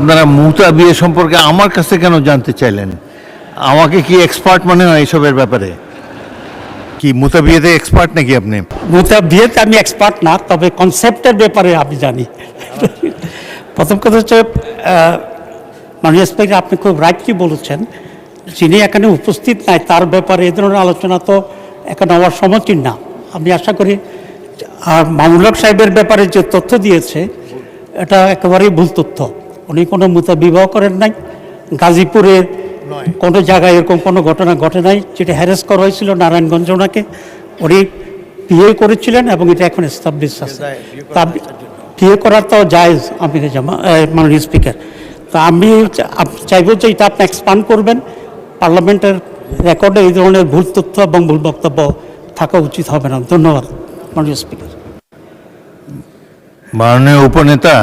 আপনারা মুতা বিয়ে সম্পর্কে আমার কাছে কেন জানতে চাইলেন? আমাকে কি এক্সপার্ট মনে হয় এসবের ব্যাপারে? কি মুতা বিয়েতে এক্সপার্ট নাকি আপনি? মুতা বিয়েতে আমি এক্সপার্ট না, তবে কনসেপ্টের ব্যাপারে আমি জানি। প্রথম কথা হচ্ছে, মাননীয় স্পিকার, আপনি খুব রাইটলি বলেছেন, যিনি এখানে উপস্থিত নাই তার ব্যাপারে এ ধরনের আলোচনা তো এখানে হওয়ার সমীচীন না। আমি আশা করি, আর মামুনুল হক সাহেবের ব্যাপারে যে তথ্য দিয়েছে এটা একেবারেই ভুল তথ্য। উনি কোনো মুতা বিবাহ করেন নাই, গাজীপুরের কোনো জায়গায় এরকম কোনো ঘটনা ঘটে নাই। যেটা হ্যারেস করা হয়েছিল নারায়ণগঞ্জ, ওনাকে উনি বিয়ে করেছিলেন এবং এটা এখন এস্টাবলিশ আছে। তা বিয়ে করার তো জায়েজ আমির জামা, মাননীয় স্পিকার। তা আমি চাইব যে এটা আপনি এক্সপান্ড করবেন। পার্লামেন্টের রেকর্ডে এই ধরনের ভুল তথ্য এবং ভুল বক্তব্য থাকা উচিত হবে না। ধন্যবাদ মাননীয় স্পিকার। মাননীয় উপনেতা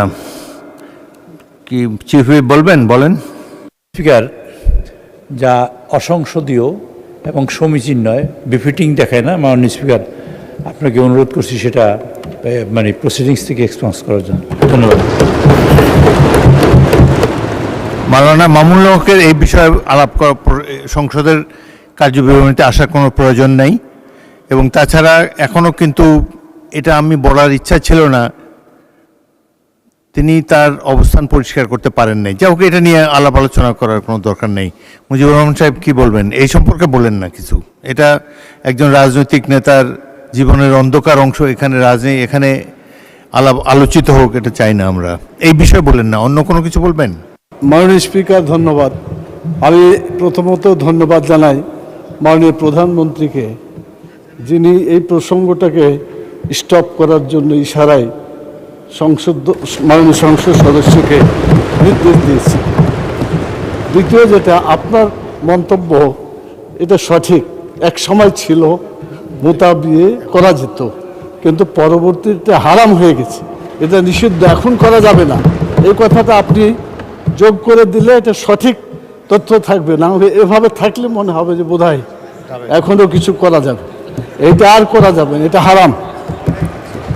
কি চিফ হুইপ বলবেন? বলেন। স্পিকার, যা অসংসদীয় এবং সমীচীন নয়, বিফিটিং দেখায় না। মাননীয় স্পিকার, আপনাকে অনুরোধ করছি সেটা মানে প্রসিডিংস থেকে এক্সপেন্স করার জন্য। ধন্যবাদ। মাওলানা মামুনুল হকের এই বিষয়ে আলাপ করা সংসদের কার্যবিবরণীতে আসার কোনো প্রয়োজন নেই। এবং তাছাড়া এখনও কিন্তু এটা আমি বলার ইচ্ছা ছিল না, তিনি তার অবস্থান পরিষ্কার করতে পারেন নাই। যা হোক, এটা নিয়ে আলাপ আলোচনা করার কোনো দরকার নেই। মুজিবুর রহমান সাহেব কি বলবেন এই সম্পর্কে? বলেন না কিছু। এটা একজন রাজনৈতিক নেতার জীবনের অন্ধকার অংশ, এখানে এখানে আলোচিত হোক, এটা চাই না আমরা। এই বিষয়ে বলেন না, অন্য কোনো কিছু বলবেন? মাননীয় স্পিকার, ধন্যবাদ। আমি প্রথমত ধন্যবাদ জানাই মাননীয় প্রধানমন্ত্রীকে, যিনি এই প্রসঙ্গটাকে স্টপ করার জন্য ইশারায় মাননীয় সংসদ সদস্যকে নির্দেশ দিয়েছি। দ্বিতীয় যেটা, আপনার মন্তব্য এটা সঠিক। এক সময় ছিল মুতা বিয়ে করা যেত, কিন্তু পরবর্তীতে হারাম হয়ে গেছে, এটা নিষিদ্ধ, এখন করা যাবে না। এই কথাটা আপনি যোগ করে দিলে এটা সঠিক তথ্য থাকবে। না হলে এভাবে থাকলে মনে হবে যে বোধহয় এখনও কিছু করা যাবে। এটা আর করা যাবে না, এটা হারাম।